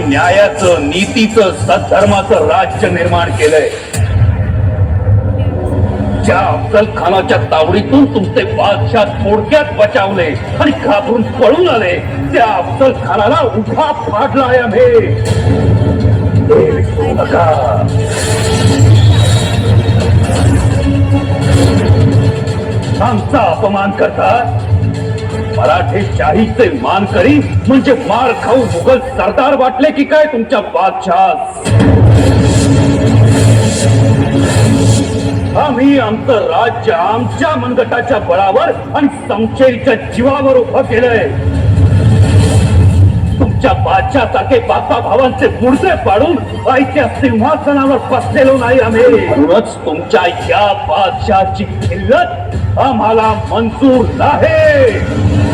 न्यायाचं, नीतीचं, सद्धर्माचं राज्य निर्माण केलंय. ज्या अफजल खानाच्या तावडीतून तुमचे बादशाह थोडक्यात बचावले आणि घाबरून पळून आले, त्या अफजल खानाला उभा फाडलाय आम्ही. हे विसरू नका. आमचा अपमान करतात. मराठी शाहीचे मानकरी म्हणजे मार खाऊ मुघल सरदार वाटले की काय तुमच्या बादशाह? आम्ही आमचं राज्य आमच्या मनगटाच्या बळावर आणि समशेरीच्या जीवावर उभं केलंय. तुमच्या बादशाहसारखे बापा भावांचे मुर्दे पाडून आईच्या सिंहासनावर बसलेलो नाही आम्ही. म्हणूनच तुमच्या या बादशाहची खिल्लत आम्हाला मंजूर नाही.